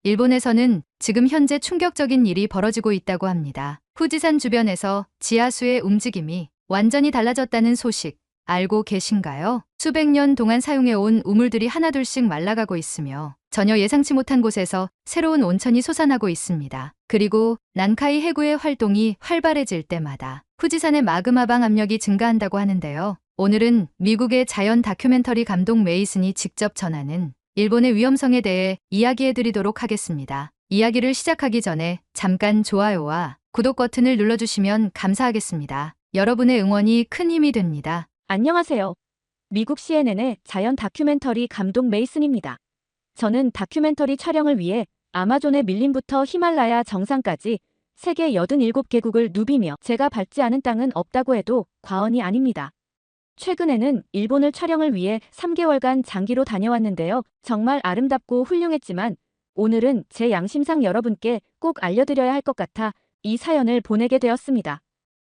일본에서는 지금 현재 충격적인 일이 벌어지고 있다고 합니다. 후지산 주변에서 지하수의 움직임이 완전히 달라졌다는 소식 알고 계신가요? 수백 년 동안 사용해온 우물들이 하나둘씩 말라가고 있으며 전혀 예상치 못한 곳에서 새로운 온천이 솟아나고 있습니다. 그리고 난카이 해구의 활동이 활발해질 때마다 후지산의 마그마방 압력이 증가한다고 하는데요. 오늘은 미국의 자연 다큐멘터리 감독 메이슨이 직접 전하는 일본의 위험성에 대해 이야기해드리도록 하겠습니다. 이야기를 시작하기 전에 잠깐 좋아요와 구독 버튼을 눌러주시면 감사하겠습니다. 여러분의 응원이 큰 힘이 됩니다. 안녕하세요. 미국 CNN의 자연 다큐멘터리 감독 메이슨입니다. 저는 다큐멘터리 촬영을 위해 아마존의 밀림부터 히말라야 정상까지 세계 87개국을 누비며 제가 밟지 않은 땅은 없다고 해도 과언이 아닙니다. 최근에는 일본을 촬영을 위해 3개월간 장기로 다녀왔는데요. 정말 아름답고 훌륭했지만 오늘은 제 양심상 여러분께 꼭 알려드려야 할 것 같아 이 사연을 보내게 되었습니다.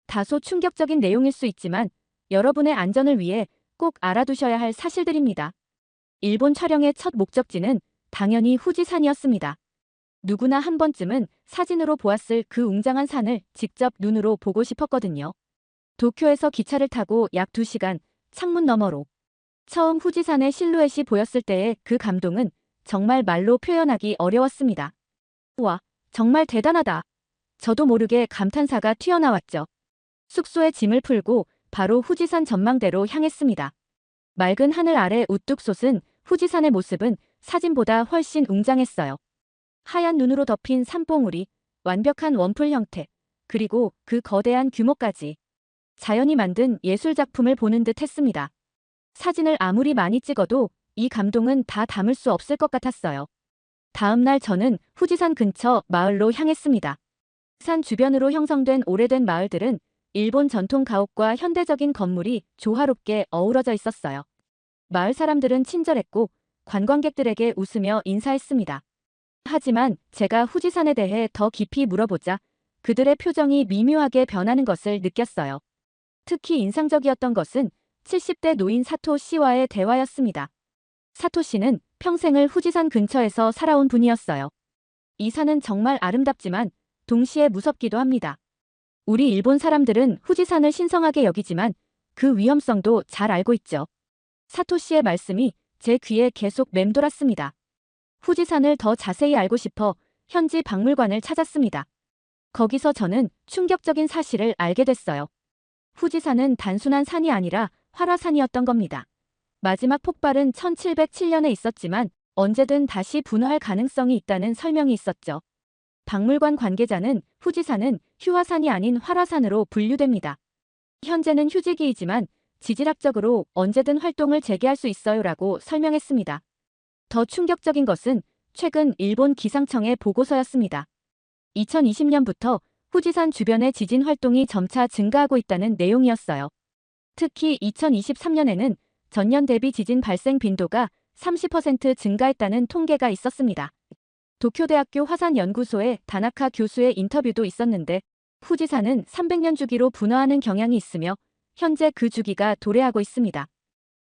다소 충격적인 내용일 수 있지만 여러분의 안전을 위해 꼭 알아두셔야 할 사실들입니다. 일본 촬영의 첫 목적지는 당연히 후지산이었습니다. 누구나 한 번쯤은 사진으로 보았을 그 웅장한 산을 직접 눈으로 보고 싶었거든요. 도쿄에서 기차를 타고 약 2시간, 창문 너머로 처음 후지산의 실루엣이 보였을 때의 그 감동은 정말 말로 표현하기 어려웠습니다. 우와, 정말 대단하다. 저도 모르게 감탄사가 튀어나왔죠. 숙소에 짐을 풀고 바로 후지산 전망대로 향했습니다. 맑은 하늘 아래 우뚝 솟은 후지산의 모습은 사진보다 훨씬 웅장했어요. 하얀 눈으로 덮인 산봉우리, 완벽한 원풀 형태, 그리고 그 거대한 규모까지 자연이 만든 예술작품을 보는 듯 했습니다. 사진을 아무리 많이 찍어도 이 감동은 다 담을 수 없을 것 같았어요. 다음 날 저는 후지산 근처 마을로 향했습니다. 산 주변으로 형성된 오래된 마을들은 일본 전통 가옥과 현대적인 건물이 조화롭게 어우러져 있었어요. 마을 사람들은 친절했고 관광객들에게 웃으며 인사했습니다. 하지만 제가 후지산에 대해 더 깊이 물어보자 그들의 표정이 미묘하게 변하는 것을 느꼈어요. 특히 인상적이었던 것은 70대 노인 사토 씨와의 대화였습니다. 사토 씨는 평생을 후지산 근처에서 살아온 분이었어요. 이 산은 정말 아름답지만 동시에 무섭기도 합니다. 우리 일본 사람들은 후지산을 신성하게 여기지만 그 위험성도 잘 알고 있죠. 사토 씨의 말씀이 제 귀에 계속 맴돌았습니다. 후지산을 더 자세히 알고 싶어 현지 박물관을 찾았습니다. 거기서 저는 충격적인 사실을 알게 됐어요. 후지산은 단순한 산이 아니라 활화산이었던 겁니다. 마지막 폭발은 1707년에 있었지만 언제든 다시 분화할 가능성이 있다는 설명이 있었죠. 박물관 관계자는 후지산은 휴화산이 아닌 활화산으로 분류됩니다. 현재는 휴지기이지만 지질학적으로 언제든 활동을 재개할 수 있어요라고 설명했습니다. 더 충격적인 것은 최근 일본 기상청의 보고서였습니다. 2020년부터 후지산 주변의 지진 활동이 점차 증가하고 있다는 내용이었어요. 특히 2023년에는 전년 대비 지진 발생 빈도가 30% 증가했다는 통계가 있었습니다. 도쿄대학교 화산연구소의 다나카 교수의 인터뷰도 있었는데 후지산은 300년 주기로 분화하는 경향이 있으며 현재 그 주기가 도래하고 있습니다.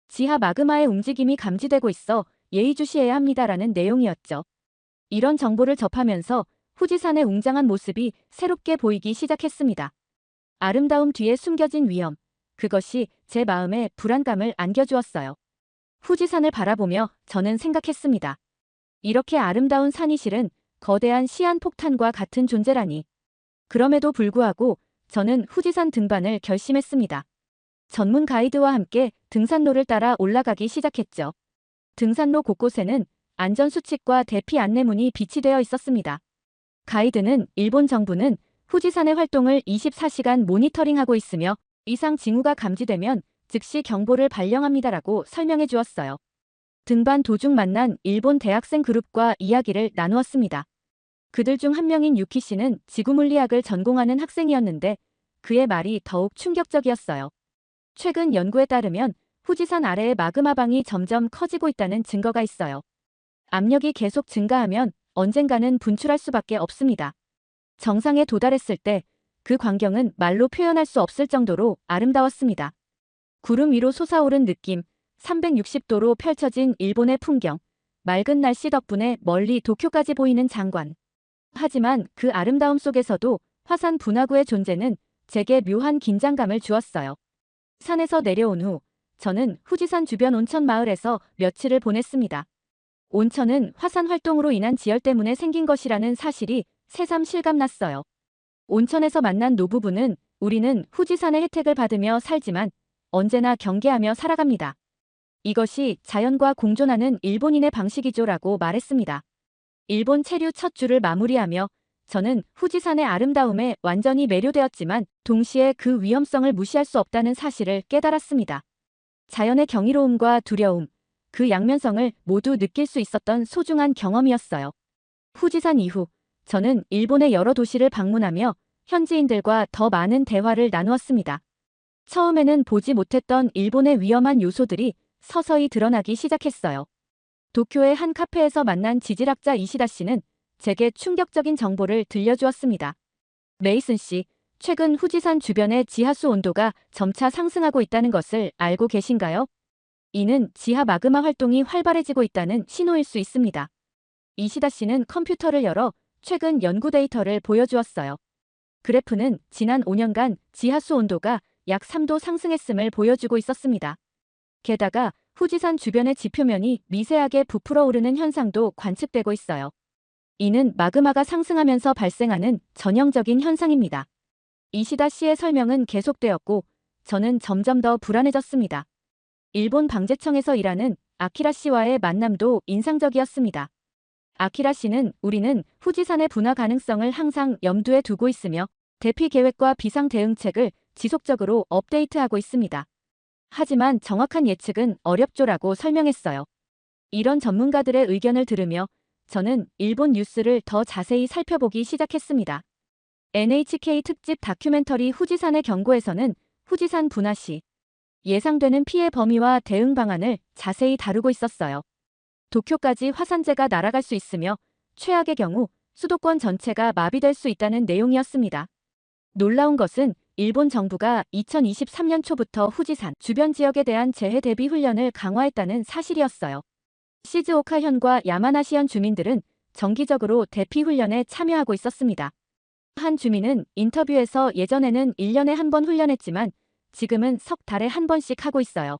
지하 마그마의 움직임이 감지되고 있어 예의주시해야 합니다라는 내용이었죠. 이런 정보를 접하면서 후지산의 웅장한 모습이 새롭게 보이기 시작했습니다. 아름다움 뒤에 숨겨진 위험, 그것이 제 마음에 불안감을 안겨주었어요. 후지산을 바라보며 저는 생각했습니다. 이렇게 아름다운 산이 실은 거대한 시한폭탄과 같은 존재라니. 그럼에도 불구하고 저는 후지산 등반을 결심했습니다. 전문 가이드와 함께 등산로를 따라 올라가기 시작했죠. 등산로 곳곳에는 안전수칙과 대피 안내문이 비치되어 있었습니다. 가이드는 일본 정부는 후지산의 활동을 24시간 모니터링하고 있으며 이상 징후가 감지되면 즉시 경보를 발령합니다라고 설명해 주었어요. 등반 도중 만난 일본 대학생 그룹과 이야기를 나누었습니다. 그들 중 한 명인 유키 씨는 지구물리학을 전공하는 학생이었는데 그의 말이 더욱 충격적이었어요. 최근 연구에 따르면 후지산 아래의 마그마방이 점점 커지고 있다는 증거가 있어요. 압력이 계속 증가하면 언젠가는 분출할 수밖에 없습니다. 정상에 도달했을 때 그 광경은 말로 표현할 수 없을 정도로 아름다웠습니다. 구름 위로 솟아오른 느낌, 360도로 펼쳐진 일본의 풍경, 맑은 날씨 덕분에 멀리 도쿄까지 보이는 장관. 하지만 그 아름다움 속에서도 화산 분화구의 존재는 제게 묘한 긴장감을 주었어요. 산에서 내려온 후 저는 후지산 주변 온천 마을에서 며칠을 보냈습니다. 온천은 화산 활동으로 인한 지열 때문에 생긴 것이라는 사실이 새삼 실감났어요. 온천에서 만난 노부부는 우리는 후지산의 혜택을 받으며 살지만 언제나 경계하며 살아갑니다. 이것이 자연과 공존하는 일본인의 방식이죠라고 말했습니다. 일본 체류 첫 주를 마무리하며 저는 후지산의 아름다움에 완전히 매료되었지만 동시에 그 위험성을 무시할 수 없다는 사실을 깨달았습니다. 자연의 경이로움과 두려움, 그 양면성을 모두 느낄 수 있었던 소중한 경험이었어요. 후지산 이후 저는 일본의 여러 도시를 방문하며 현지인들과 더 많은 대화를 나누었습니다. 처음에는 보지 못했던 일본의 위험한 요소들이 서서히 드러나기 시작했어요. 도쿄의 한 카페에서 만난 지질학자 이시다 씨는 제게 충격적인 정보를 들려주었습니다. 메이슨 씨, 최근 후지산 주변의 지하수 온도가 점차 상승하고 있다는 것을 알고 계신가요? 이는 지하 마그마 활동이 활발해지고 있다는 신호일 수 있습니다. 이시다 씨는 컴퓨터를 열어 최근 연구 데이터를 보여주었어요. 그래프는 지난 5년간 지하수 온도가 약 3도 상승했음을 보여주고 있었습니다. 게다가 후지산 주변의 지표면이 미세하게 부풀어 오르는 현상도 관측되고 있어요. 이는 마그마가 상승하면서 발생하는 전형적인 현상입니다. 이시다 씨의 설명은 계속되었고 저는 점점 더 불안해졌습니다. 일본 방재청에서 일하는 아키라 씨와의 만남도 인상적이었습니다. 아키라 씨는 우리는 후지산의 분화 가능성을 항상 염두에 두고 있으며 대피 계획과 비상 대응책을 지속적으로 업데이트하고 있습니다. 하지만 정확한 예측은 어렵죠라고 설명했어요. 이런 전문가들의 의견을 들으며 저는 일본 뉴스를 더 자세히 살펴보기 시작했습니다. NHK 특집 다큐멘터리 후지산의 경고에서는 후지산 분화 시 예상되는 피해 범위와 대응 방안을 자세히 다루고 있었어요. 도쿄까지 화산재가 날아갈 수 있으며 최악의 경우 수도권 전체가 마비될 수 있다는 내용이었습니다. 놀라운 것은 일본 정부가 2023년 초부터 후지산 주변 지역에 대한 재해 대비 훈련을 강화했다는 사실이었어요. 시즈오카현과 야마나시현 주민들은 정기적으로 대피 훈련에 참여하고 있었습니다. 한 주민은 인터뷰에서 예전에는 1년에 한 번 훈련했지만 지금은 석 달에 한 번씩 하고 있어요.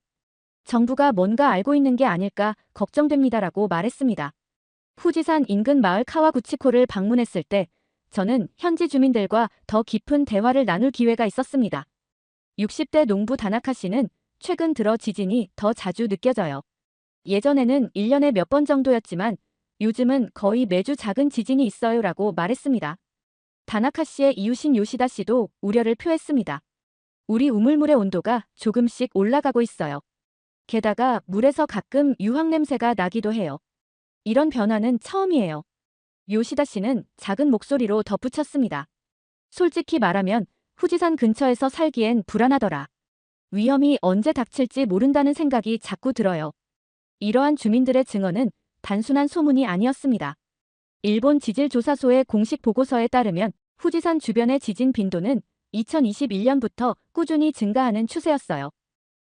정부가 뭔가 알고 있는 게 아닐까 걱정됩니다라고 말했습니다. 후지산 인근 마을 카와구치코를 방문했을 때 저는 현지 주민들과 더 깊은 대화를 나눌 기회가 있었습니다. 60대 농부 다나카 씨는 최근 들어 지진이 더 자주 느껴져요. 예전에는 1년에 몇 번 정도였지만 요즘은 거의 매주 작은 지진이 있어요라고 말했습니다. 다나카 씨의 이웃인 요시다 씨도 우려를 표했습니다. 우리 우물물의 온도가 조금씩 올라가고 있어요. 게다가 물에서 가끔 유황 냄새가 나기도 해요. 이런 변화는 처음이에요. 요시다 씨는 작은 목소리로 덧붙였습니다. 솔직히 말하면 후지산 근처에서 살기엔 불안하더라. 위험이 언제 닥칠지 모른다는 생각이 자꾸 들어요. 이러한 주민들의 증언은 단순한 소문이 아니었습니다. 일본 지질조사소의 공식 보고서에 따르면 후지산 주변의 지진 빈도는 2021년부터 꾸준히 증가하는 추세였어요.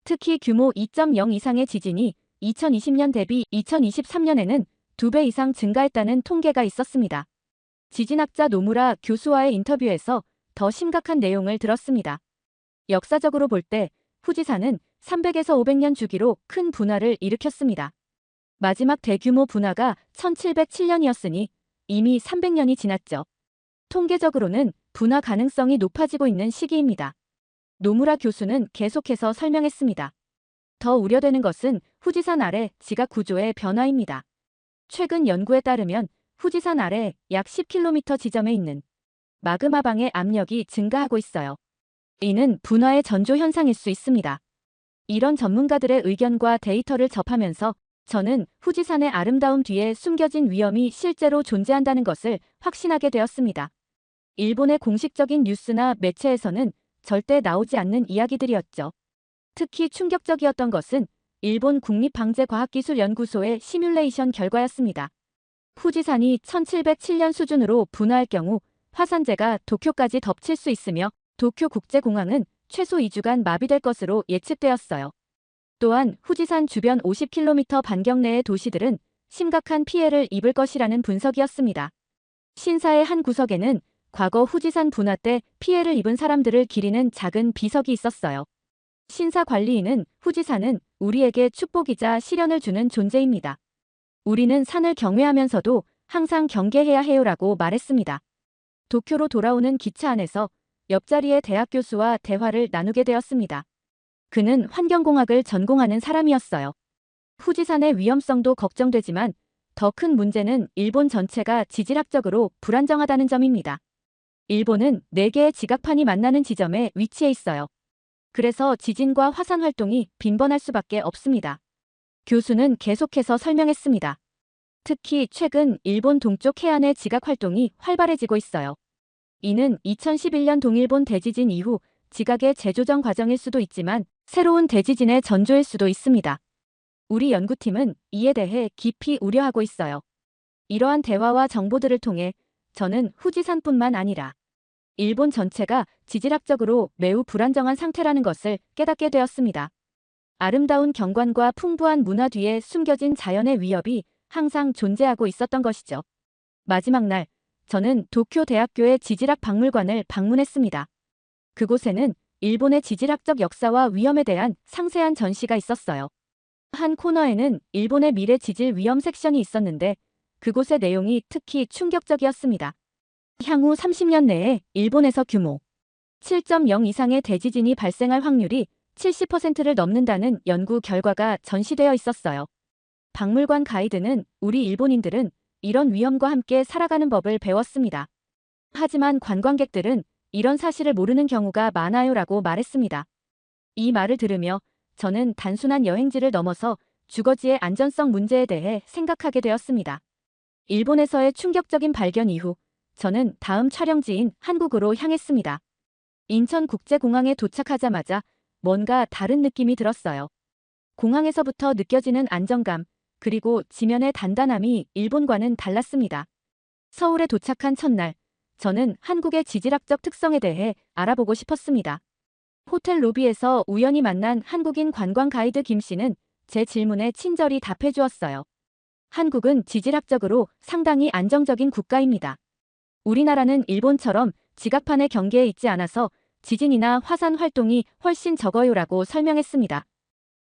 특히 규모 2.0 이상의 지진이 2020년 대비 2023년에는 2배 이상 증가했다는 통계가 있었습니다. 지진학자 노무라 교수와의 인터뷰에서 더 심각한 내용을 들었습니다. 역사적으로 볼 때 후지산은 300에서 500년 주기로 큰 분화를 일으켰습니다. 마지막 대규모 분화가 1707년이었으니 이미 300년이 지났죠. 통계적으로는 분화 가능성이 높아지고 있는 시기입니다. 노무라 교수는 계속해서 설명했습니다. 더 우려되는 것은 후지산 아래 지각 구조의 변화입니다. 최근 연구에 따르면 후지산 아래 약 10km 지점에 있는 마그마방의 압력이 증가하고 있어요. 이는 분화의 전조 현상일 수 있습니다. 이런 전문가들의 의견과 데이터를 접하면서 저는 후지산의 아름다움 뒤에 숨겨진 위험이 실제로 존재한다는 것을 확신하게 되었습니다. 일본의 공식적인 뉴스나 매체에서는 절대 나오지 않는 이야기들이었죠. 특히 충격적이었던 것은 일본 국립방재과학기술연구소의 시뮬레이션 결과였습니다. 후지산이 1707년 수준으로 분화할 경우 화산재가 도쿄까지 덮칠 수 있으며 도쿄국제공항은 최소 2주간 마비될 것으로 예측되었어요. 또한 후지산 주변 50km 반경 내의 도시들은 심각한 피해를 입을 것이라는 분석이었습니다. 신사의 한 구석에는 과거 후지산 분화 때 피해를 입은 사람들을 기리는 작은 비석이 있었어요. 신사 관리인은 후지산은 우리에게 축복이자 시련을 주는 존재입니다. 우리는 산을 경외하면서도 항상 경계해야 해요라고 말했습니다. 도쿄로 돌아오는 기차 안에서 옆자리의 대학 교수와 대화를 나누게 되었습니다. 그는 환경공학을 전공하는 사람이었어요. 후지산의 위험성도 걱정되지만 더 큰 문제는 일본 전체가 지질학적으로 불안정하다는 점입니다. 일본은 4개의 지각판이 만나는 지점에 위치해 있어요. 그래서 지진과 화산 활동이 빈번할 수밖에 없습니다. 교수는 계속해서 설명했습니다. 특히 최근 일본 동쪽 해안의 지각 활동이 활발해지고 있어요. 이는 2011년 동일본 대지진 이후 지각의 재조정 과정일 수도 있지만 새로운 대지진의 전조일 수도 있습니다. 우리 연구팀은 이에 대해 깊이 우려하고 있어요. 이러한 대화와 정보들을 통해 저는 후지산뿐만 아니라 일본 전체가 지질학적으로 매우 불안정한 상태라는 것을 깨닫게 되었습니다. 아름다운 경관과 풍부한 문화 뒤에 숨겨진 자연의 위협이 항상 존재하고 있었던 것이죠. 마지막 날, 저는 도쿄 대학교의 지질학 박물관을 방문했습니다. 그곳에는 일본의 지질학적 역사와 위험에 대한 상세한 전시가 있었어요. 한 코너에는 일본의 미래 지질 위험 섹션이 있었는데 그곳의 내용이 특히 충격적이었습니다. 향후 30년 내에 일본에서 규모 7.0 이상의 대지진이 발생할 확률이 70%를 넘는다는 연구 결과가 전시되어 있었어요. 박물관 가이드는 우리 일본인들은 이런 위험과 함께 살아가는 법을 배웠습니다. 하지만 관광객들은 이런 사실을 모르는 경우가 많아요라고 말했습니다. 이 말을 들으며 저는 단순한 여행지를 넘어서 주거지의 안전성 문제에 대해 생각하게 되었습니다. 일본에서의 충격적인 발견 이후 저는 다음 촬영지인 한국으로 향했습니다. 인천국제공항에 도착하자마자 뭔가 다른 느낌이 들었어요. 공항에서부터 느껴지는 안정감, 그리고 지면의 단단함이 일본과는 달랐습니다. 서울에 도착한 첫날, 저는 한국의 지질학적 특성에 대해 알아보고 싶었습니다. 호텔 로비에서 우연히 만난 한국인 관광 가이드 김 씨는 제 질문에 친절히 답해 주었어요. 한국은 지질학적으로 상당히 안정적인 국가입니다. 우리나라는 일본처럼 지각판의 경계에 있지 않아서 지진이나 화산 활동이 훨씬 적어요라고 설명했습니다.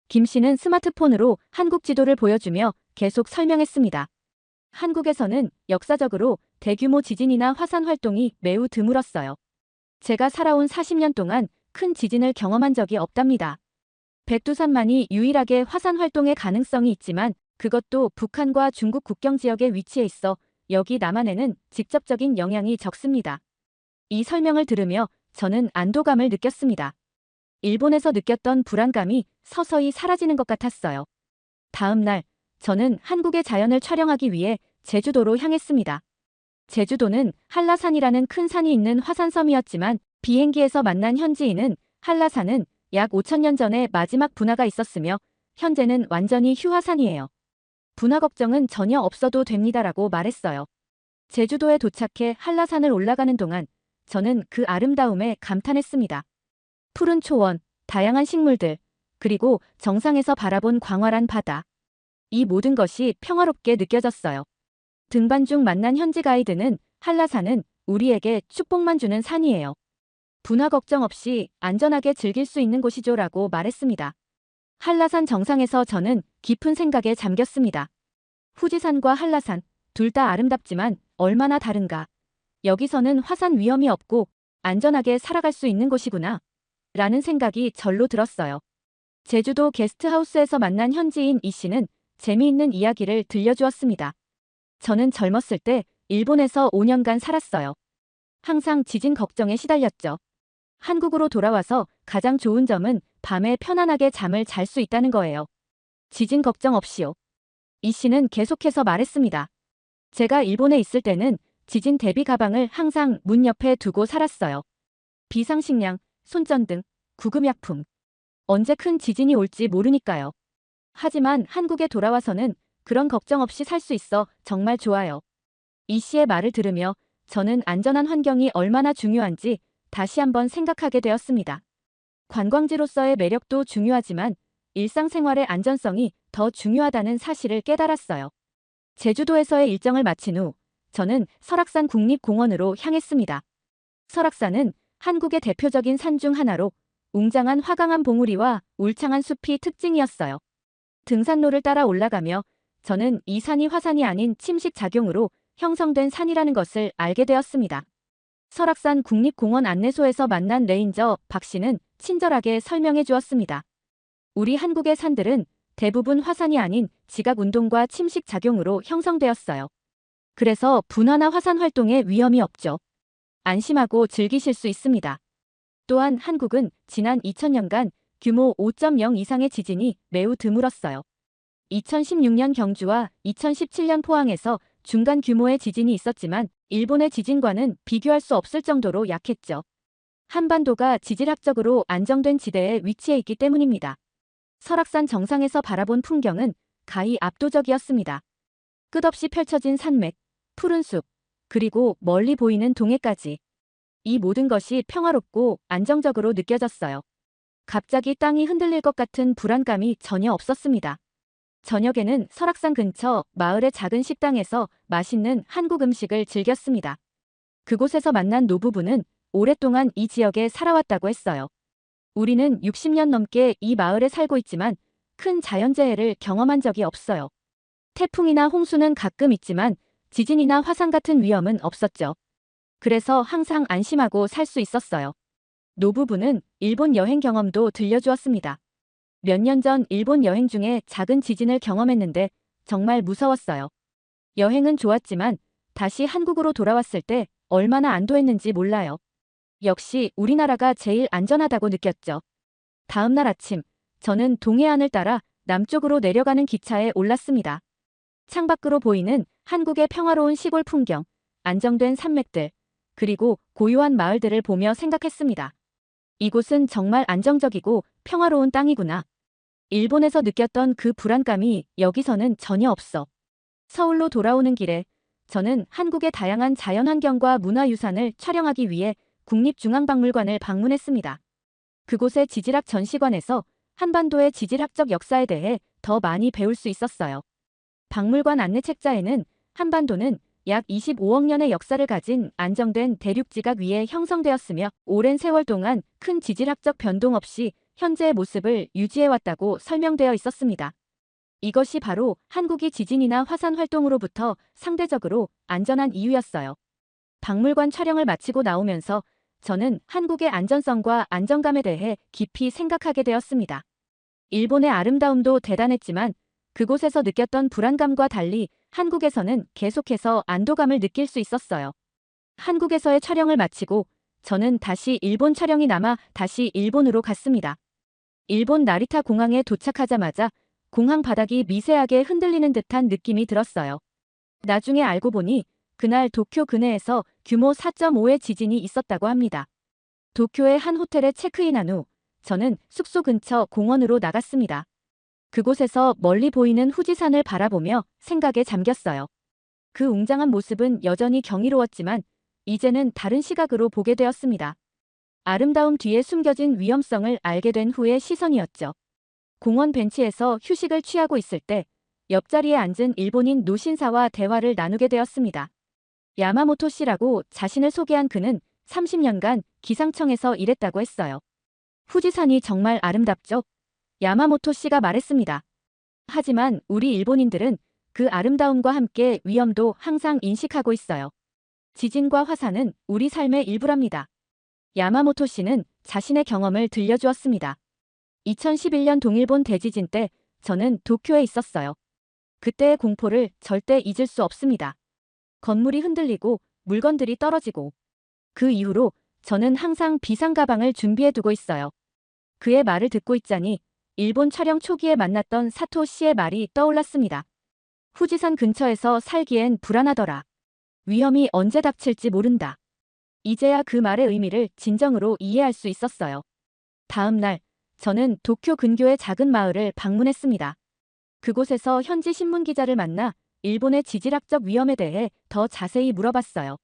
김 씨는 스마트폰으로 한국 지도를 보여주며 계속 설명했습니다. 한국에서는 역사적으로 대규모 지진이나 화산 활동이 매우 드물었어요. 제가 살아온 40년 동안 큰 지진을 경험한 적이 없답니다. 백두산만이 유일하게 화산 활동의 가능성이 있지만 그것도 북한과 중국 국경 지역에 위치해 있어 여기 남한에는 직접적인 영향이 적습니다. 이 설명을 들으며 저는 안도감을 느꼈습니다. 일본에서 느꼈던 불안감이 서서히 사라지는 것 같았어요. 다음 날, 저는 한국의 자연을 촬영하기 위해 제주도로 향했습니다. 제주도는 한라산이라는 큰 산이 있는 화산섬이었지만 비행기에서 만난 현지인은 한라산은 약 5,000년 전에 마지막 분화가 있었으며 현재는 완전히 휴화산이에요. 분화 걱정은 전혀 없어도 됩니다라고 말했어요. 제주도에 도착해 한라산을 올라가는 동안 저는 그 아름다움에 감탄했습니다. 푸른 초원, 다양한 식물들, 그리고 정상에서 바라본 광활한 바다. 이 모든 것이 평화롭게 느껴졌어요. 등반 중 만난 현지 가이드는 한라산은 우리에게 축복만 주는 산이에요. 분화 걱정 없이 안전하게 즐길 수 있는 곳이죠라고 말했습니다. 한라산 정상에서 저는 깊은 생각에 잠겼습니다. 후지산과 한라산, 둘 다 아름답지만 얼마나 다른가. 여기서는 화산 위험이 없고 안전하게 살아갈 수 있는 곳이구나. 라는 생각이 절로 들었어요. 제주도 게스트하우스에서 만난 현지인 이 씨는 재미있는 이야기를 들려주었습니다. 저는 젊었을 때 일본에서 5년간 살았어요. 항상 지진 걱정에 시달렸죠. 한국으로 돌아와서 가장 좋은 점은 밤에 편안하게 잠을 잘 수 있다는 거예요. 지진 걱정 없이요. 이 씨는 계속해서 말했습니다. 제가 일본에 있을 때는 지진 대비 가방을 항상 문 옆에 두고 살았어요. 비상식량, 손전등, 구급약품. 언제 큰 지진이 올지 모르니까요. 하지만 한국에 돌아와서는 그런 걱정 없이 살 수 있어 정말 좋아요. 이 씨의 말을 들으며 저는 안전한 환경이 얼마나 중요한지 다시 한번 생각하게 되었습니다. 관광지로서의 매력도 중요하지만 일상생활의 안전성이 더 중요하다는 사실을 깨달았어요. 제주도에서의 일정을 마친 후 저는 설악산 국립공원으로 향했습니다. 설악산은 한국의 대표적인 산 중 하나로 웅장한 화강암 봉우리와 울창한 숲이 특징이었어요. 등산로를 따라 올라가며 저는 이 산이 화산이 아닌 침식 작용으로 형성된 산이라는 것을 알게 되었습니다. 설악산 국립공원 안내소에서 만난 레인저 박 씨는 친절하게 설명해 주었습니다. 우리 한국의 산들은 대부분 화산이 아닌 지각 운동과 침식 작용으로 형성되었어요. 그래서 분화나 화산 활동에 위험이 없죠. 안심하고 즐기실 수 있습니다. 또한 한국은 지난 2000년간 규모 5.0 이상의 지진이 매우 드물었어요. 2016년 경주와 2017년 포항에서 중간 규모의 지진이 있었지만 일본의 지진과는 비교할 수 없을 정도로 약했죠. 한반도가 지질학적으로 안정된 지대에 위치해 있기 때문입니다. 설악산 정상에서 바라본 풍경은 가히 압도적이었습니다. 끝없이 펼쳐진 산맥, 푸른 숲, 그리고 멀리 보이는 동해까지. 이 모든 것이 평화롭고 안정적으로 느껴졌어요. 갑자기 땅이 흔들릴 것 같은 불안감이 전혀 없었습니다. 저녁에는 설악산 근처 마을의 작은 식당에서 맛있는 한국 음식을 즐겼습니다. 그곳에서 만난 노부부는 오랫동안 이 지역에 살아왔다고 했어요. 우리는 60년 넘게 이 마을에 살고 있지만 큰 자연재해를 경험한 적이 없어요. 태풍이나 홍수는 가끔 있지만 지진이나 화산 같은 위험은 없었죠. 그래서 항상 안심하고 살 수 있었어요. 노부부는 일본 여행 경험도 들려주었습니다. 몇 년 전 일본 여행 중에 작은 지진을 경험했는데 정말 무서웠어요. 여행은 좋았지만 다시 한국으로 돌아왔을 때 얼마나 안도했는지 몰라요. 역시 우리나라가 제일 안전하다고 느꼈죠. 다음 날 아침, 저는 동해안을 따라 남쪽으로 내려가는 기차에 올랐습니다. 창밖으로 보이는 한국의 평화로운 시골 풍경, 안정된 산맥들, 그리고 고요한 마을들을 보며 생각했습니다. 이곳은 정말 안정적이고 평화로운 땅이구나. 일본에서 느꼈던 그 불안감이 여기서는 전혀 없어. 서울로 돌아오는 길에 저는 한국의 다양한 자연환경과 문화유산을 촬영하기 위해 국립중앙박물관을 방문했습니다. 그곳의 지질학 전시관에서 한반도의 지질학적 역사에 대해 더 많이 배울 수 있었어요. 박물관 안내책자에는 한반도는 약 25억 년의 역사를 가진 안정된 대륙지각 위에 형성되었으며 오랜 세월 동안 큰 지질학적 변동 없이 현재의 모습을 유지해왔다고 설명되어 있었습니다. 이것이 바로 한국이 지진이나 화산 활동으로부터 상대적으로 안전한 이유였어요. 박물관 촬영을 마치고 나오면서 저는 한국의 안전성과 안정감에 대해 깊이 생각하게 되었습니다. 일본의 아름다움도 대단했지만 그곳에서 느꼈던 불안감과 달리 한국에서는 계속해서 안도감을 느낄 수 있었어요. 한국에서의 촬영을 마치고 저는 다시 일본 촬영이 남아 다시 일본으로 갔습니다. 일본 나리타 공항에 도착하자마자 공항 바닥이 미세하게 흔들리는 듯한 느낌이 들었어요. 나중에 알고 보니 그날 도쿄 근해에서 규모 4.5의 지진이 있었다고 합니다. 도쿄의 한 호텔에 체크인한 후 저는 숙소 근처 공원으로 나갔습니다. 그곳에서 멀리 보이는 후지산을 바라보며 생각에 잠겼어요. 그 웅장한 모습은 여전히 경이로웠지만 이제는 다른 시각으로 보게 되었습니다. 아름다움 뒤에 숨겨진 위험성을 알게 된 후의 시선이었죠. 공원 벤치에서 휴식을 취하고 있을 때 옆자리에 앉은 일본인 노신사와 대화를 나누게 되었습니다. 야마모토 씨라고 자신을 소개한 그는 30년간 기상청에서 일했다고 했어요. 후지산이 정말 아름답죠? 야마모토 씨가 말했습니다. 하지만 우리 일본인들은 그 아름다움과 함께 위험도 항상 인식하고 있어요. 지진과 화산은 우리 삶의 일부랍니다. 야마모토 씨는 자신의 경험을 들려주었습니다. 2011년 동일본 대지진 때 저는 도쿄에 있었어요. 그때의 공포를 절대 잊을 수 없습니다. 건물이 흔들리고 물건들이 떨어지고 그 이후로 저는 항상 비상 가방을 준비해 두고 있어요. 그의 말을 듣고 있자니 일본 촬영 초기에 만났던 사토 씨의 말이 떠올랐습니다. 후지산 근처에서 살기엔 불안하더라. 위험이 언제 닥칠지 모른다. 이제야 그 말의 의미를 진정으로 이해할 수 있었어요. 다음 날 저는 도쿄 근교의 작은 마을을 방문했습니다. 그곳에서 현지 신문 기자를 만나 일본의 지질학적 위험에 대해 더 자세히 물어봤어요.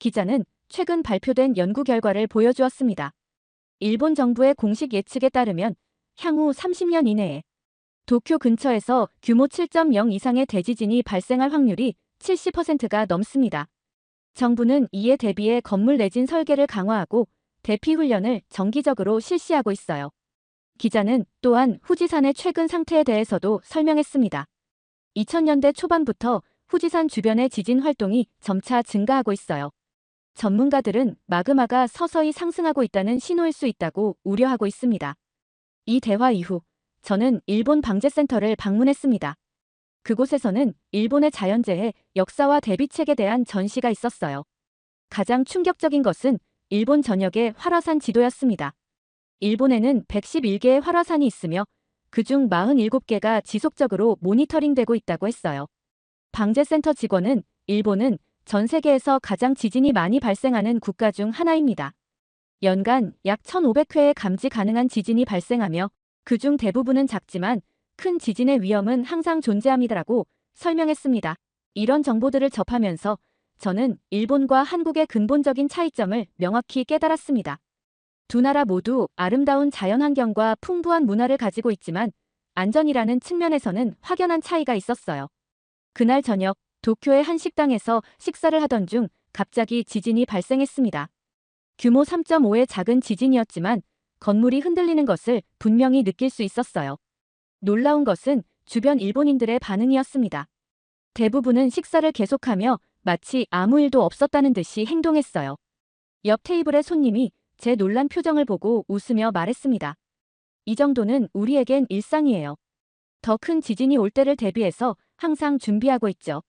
기자는 최근 발표된 연구 결과를 보여주었습니다. 일본 정부의 공식 예측에 따르면 향후 30년 이내에 도쿄 근처에서 규모 7.0 이상의 대지진이 발생할 확률이 70%가 넘습니다. 정부는 이에 대비해 건물 내진 설계를 강화하고 대피 훈련을 정기적으로 실시하고 있어요. 기자는 또한 후지산의 최근 상태에 대해서도 설명했습니다. 2000년대 초반부터 후지산 주변의 지진 활동이 점차 증가하고 있어요. 전문가들은 마그마가 서서히 상승하고 있다는 신호일 수 있다고 우려하고 있습니다. 이 대화 이후 저는 일본 방재센터를 방문했습니다. 그곳에서는 일본의 자연재해 역사와 대비책에 대한 전시가 있었어요. 가장 충격적인 것은 일본 전역의 활화산 지도였습니다. 일본에는 111개의 활화산이 있으며 그중 47개가 지속적으로 모니터링되고 있다고 했어요. 방재센터 직원은 일본은 전 세계에서 가장 지진이 많이 발생하는 국가 중 하나입니다. 연간 약 1,500회의 감지 가능한 지진이 발생하며 그중 대부분은 작지만 큰 지진의 위험은 항상 존재합니다라고 설명했습니다. 이런 정보들을 접하면서 저는 일본과 한국의 근본적인 차이점을 명확히 깨달았습니다. 두 나라 모두 아름다운 자연환경과 풍부한 문화를 가지고 있지만 안전이라는 측면에서는 확연한 차이가 있었어요. 그날 저녁 도쿄의 한 식당에서 식사를 하던 중 갑자기 지진이 발생했습니다. 규모 3.5의 작은 지진이었지만 건물이 흔들리는 것을 분명히 느낄 수 있었어요. 놀라운 것은 주변 일본인들의 반응이었습니다. 대부분은 식사를 계속하며 마치 아무 일도 없었다는 듯이 행동했어요. 옆 테이블의 손님이 제 놀란 표정을 보고 웃으며 말했습니다. 이 정도는 우리에겐 일상이에요. 더 큰 지진이 올 때를 대비해서 항상 준비하고 있죠.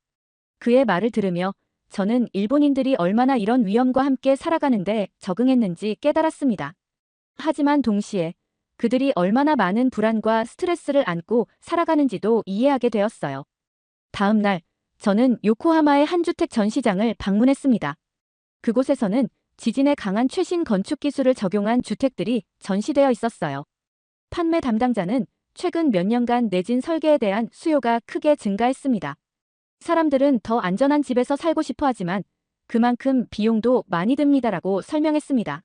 그의 말을 들으며 저는 일본인들이 얼마나 이런 위험과 함께 살아가는데 적응했는지 깨달았습니다. 하지만 동시에 그들이 얼마나 많은 불안과 스트레스를 안고 살아가는지도 이해하게 되었어요. 다음 날 저는 요코하마의 한 주택 전시장을 방문했습니다. 그곳에서는 지진에 강한 최신 건축 기술을 적용한 주택들이 전시되어 있었어요. 판매 담당자는 최근 몇 년간 내진 설계에 대한 수요가 크게 증가했습니다. 사람들은 더 안전한 집에서 살고 싶어 하지만 그만큼 비용도 많이 듭니다라고 설명했습니다.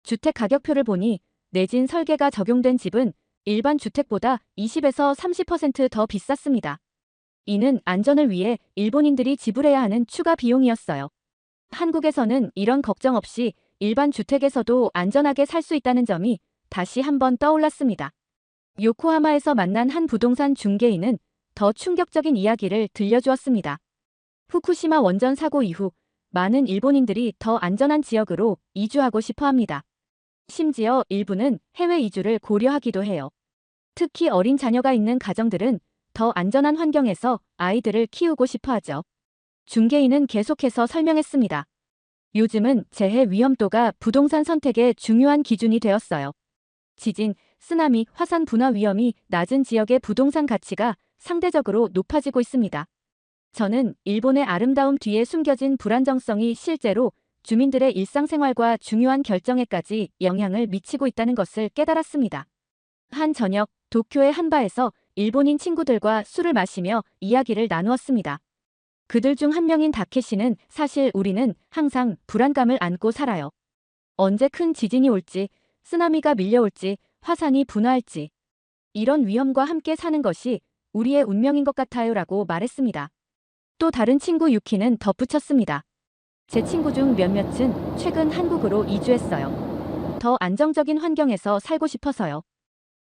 주택 가격표를 보니 내진 설계가 적용된 집은 일반 주택보다 20에서 30% 더 비쌌습니다. 이는 안전을 위해 일본인들이 지불해야 하는 추가 비용이었어요. 한국에서는 이런 걱정 없이 일반 주택에서도 안전하게 살 수 있다는 점이 다시 한번 떠올랐습니다. 요코하마에서 만난 한 부동산 중개인은 더 충격적인 이야기를 들려주었습니다. 후쿠시마 원전 사고 이후 많은 일본인들이 더 안전한 지역으로 이주하고 싶어 합니다. 심지어 일부는 해외 이주를 고려하기도 해요. 특히 어린 자녀가 있는 가정들은 더 안전한 환경에서 아이들을 키우고 싶어 하죠. 중개인은 계속해서 설명했습니다. 요즘은 재해 위험도가 부동산 선택의 중요한 기준이 되었어요. 지진, 쓰나미, 화산 분화 위험이 낮은 지역의 부동산 가치가 상대적으로 높아지고 있습니다. 저는 일본의 아름다움 뒤에 숨겨진 불안정성이 실제로 주민들의 일상생활과 중요한 결정에까지 영향을 미치고 있다는 것을 깨달았습니다. 한 저녁 도쿄의 한 바에서 일본인 친구들과 술을 마시며 이야기를 나누었습니다. 그들 중 한 명인 다케시는 사실 우리는 항상 불안감을 안고 살아요. 언제 큰 지진이 올지, 쓰나미가 밀려올지, 화산이 분화할지. 이런 위험과 함께 사는 것이 우리의 운명인 것 같아요 라고 말했습니다. 또 다른 친구 유키는 덧붙였습니다. 제 친구 중 몇몇은 최근 한국으로 이주했어요. 더 안정적인 환경에서 살고 싶어서요.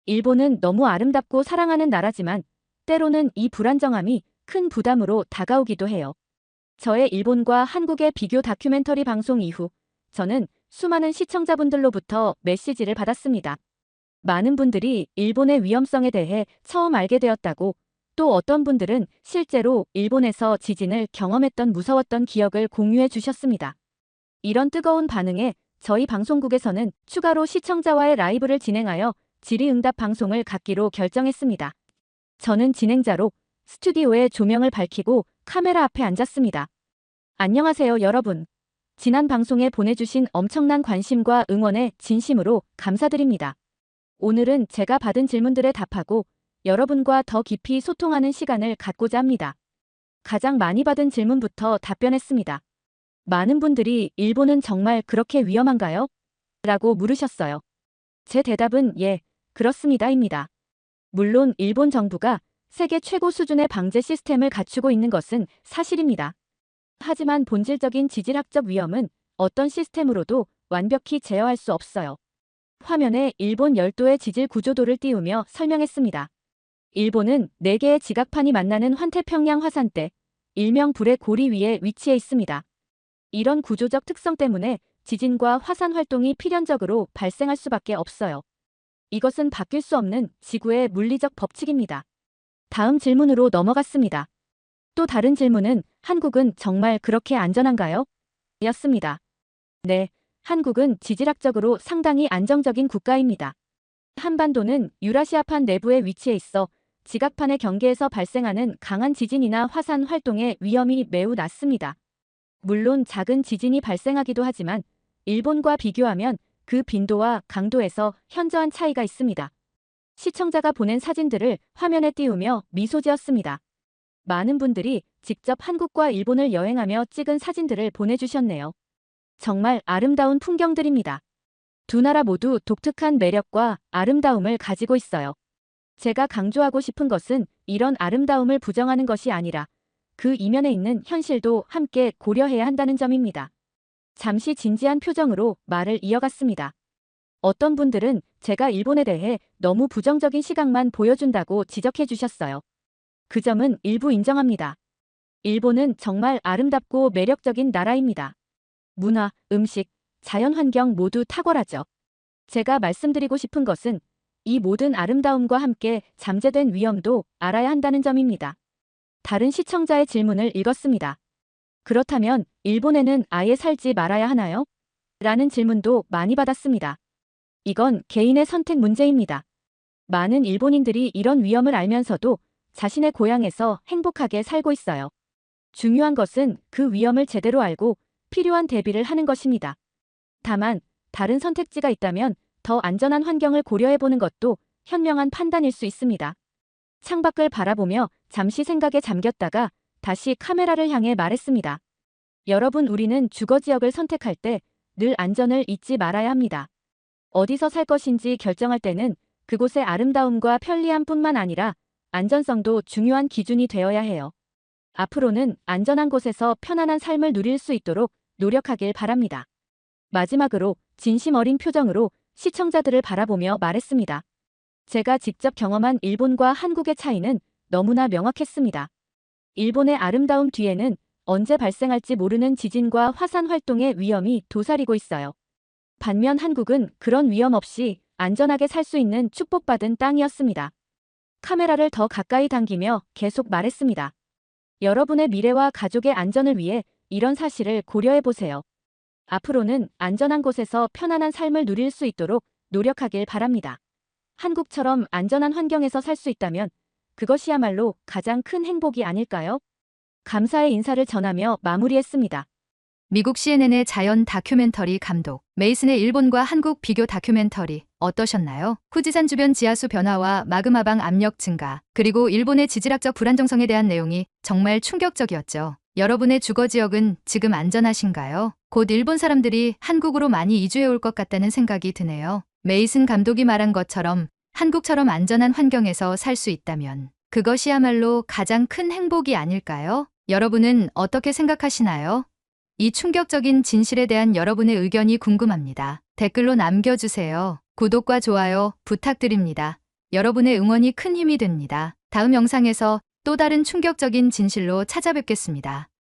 일본은 너무 아름답고 사랑하는 나라지만 때로는 이 불안정함이 큰 부담으로 다가오기도 해요. 저의 일본과 한국의 비교 다큐멘터리 방송 이후 저는 수많은 시청자분들로부터 메시지를 받았습니다. 많은 분들이 일본의 위험성에 대해 처음 알게 되었다고, 또 어떤 분들은 실제로 일본에서 지진을 경험했던 무서웠던 기억을 공유해 주셨습니다. 이런 뜨거운 반응에 저희 방송국에서는 추가로 시청자와의 라이브를 진행하여 질의응답 방송을 갖기로 결정했습니다. 저는 진행자로 스튜디오의 조명을 밝히고 카메라 앞에 앉았습니다. 안녕하세요, 여러분. 지난 방송에 보내주신 엄청난 관심과 응원에 진심으로 감사드립니다. 오늘은 제가 받은 질문들에 답하고 여러분과 더 깊이 소통하는 시간을 갖고자 합니다. 가장 많이 받은 질문부터 답변했습니다. 많은 분들이 일본은 정말 그렇게 위험한가요? 라고 물으셨어요. 제 대답은 예, 그렇습니다입니다. 물론 일본 정부가 세계 최고 수준의 방제 시스템을 갖추고 있는 것은 사실입니다. 하지만 본질적인 지질학적 위험은 어떤 시스템으로도 완벽히 제어할 수 없어요. 화면에 일본 열도의 지질 구조도를 띄우며 설명했습니다. 일본은 4개의 지각판이 만나는 환태평양 화산대, 일명 불의 고리 위에 위치해 있습니다. 이런 구조적 특성 때문에 지진과 화산 활동이 필연적으로 발생할 수밖에 없어요. 이것은 바뀔 수 없는 지구의 물리적 법칙입니다. 다음 질문으로 넘어갔습니다. 또 다른 질문은 한국은 정말 그렇게 안전한가요? 였습니다. 네, 한국은 지질학적으로 상당히 안정적인 국가입니다. 한반도는 유라시아판 내부에 위치해 있어 지각판의 경계에서 발생하는 강한 지진이나 화산 활동의 위험이 매우 낮습니다. 물론 작은 지진이 발생하기도 하지만 일본과 비교하면 그 빈도와 강도에서 현저한 차이가 있습니다. 시청자가 보낸 사진들을 화면에 띄우며 미소 지었습니다. 많은 분들이 직접 한국과 일본을 여행하며 찍은 사진들을 보내주셨네요. 정말 아름다운 풍경들입니다. 두 나라 모두 독특한 매력과 아름다움을 가지고 있어요. 제가 강조하고 싶은 것은 이런 아름다움을 부정하는 것이 아니라 그 이면에 있는 현실도 함께 고려해야 한다는 점입니다. 잠시 진지한 표정으로 말을 이어갔습니다. 어떤 분들은 제가 일본에 대해 너무 부정적인 시각만 보여준다고 지적해 주셨어요. 그 점은 일부 인정합니다. 일본은 정말 아름답고 매력적인 나라입니다. 문화, 음식, 자연환경 모두 탁월하죠. 제가 말씀드리고 싶은 것은 이 모든 아름다움과 함께 잠재된 위험도 알아야 한다는 점입니다. 다른 시청자의 질문을 읽었습니다. 그렇다면 일본에는 아예 살지 말아야 하나요? 라는 질문도 많이 받았습니다. 이건 개인의 선택 문제입니다. 많은 일본인들이 이런 위험을 알면서도 자신의 고향에서 행복하게 살고 있어요. 중요한 것은 그 위험을 제대로 알고 필요한 대비를 하는 것입니다. 다만 다른 선택지가 있다면 더 안전한 환경을 고려해보는 것도 현명한 판단일 수 있습니다. 창밖을 바라보며 잠시 생각에 잠겼다가 다시 카메라를 향해 말했습니다. 여러분, 우리는 주거지역을 선택할 때 늘 안전을 잊지 말아야 합니다. 어디서 살 것인지 결정할 때는 그곳의 아름다움과 편리함뿐만 아니라 안전성도 중요한 기준이 되어야 해요. 앞으로는 안전한 곳에서 편안한 삶을 누릴 수 있도록 노력하길 바랍니다. 마지막으로 진심 어린 표정으로 시청자들을 바라보며 말했습니다. 제가 직접 경험한 일본과 한국의 차이는 너무나 명확했습니다. 일본의 아름다움 뒤에는 언제 발생할지 모르는 지진과 화산 활동의 위험이 도사리고 있어요. 반면 한국은 그런 위험 없이 안전하게 살 수 있는 축복받은 땅이었습니다. 카메라를 더 가까이 당기며 계속 말했습니다. 여러분의 미래와 가족의 안전을 위해 이런 사실을 고려해보세요. 앞으로는 안전한 곳에서 편안한 삶을 누릴 수 있도록 노력하길 바랍니다. 한국처럼 안전한 환경에서 살 수 있다면 그것이야말로 가장 큰 행복이 아닐까요? 감사의 인사를 전하며 마무리했습니다. 미국 CNN의 자연 다큐멘터리 감독, 메이슨의 일본과 한국 비교 다큐멘터리 어떠셨나요? 후지산 주변 지하수 변화와 마그마방 압력 증가, 그리고 일본의 지질학적 불안정성에 대한 내용이 정말 충격적이었죠. 여러분의 주거지역은 지금 안전하신가요? 곧 일본 사람들이 한국으로 많이 이주해 올 것 같다는 생각이 드네요. 메이슨 감독이 말한 것처럼 한국처럼 안전한 환경에서 살 수 있다면 그것이야말로 가장 큰 행복이 아닐까요? 여러분은 어떻게 생각하시나요? 이 충격적인 진실에 대한 여러분의 의견이 궁금합니다. 댓글로 남겨주세요. 구독과 좋아요 부탁드립니다. 여러분의 응원이 큰 힘이 됩니다. 다음 영상에서 또 다른 충격적인 진실로 찾아뵙겠습니다.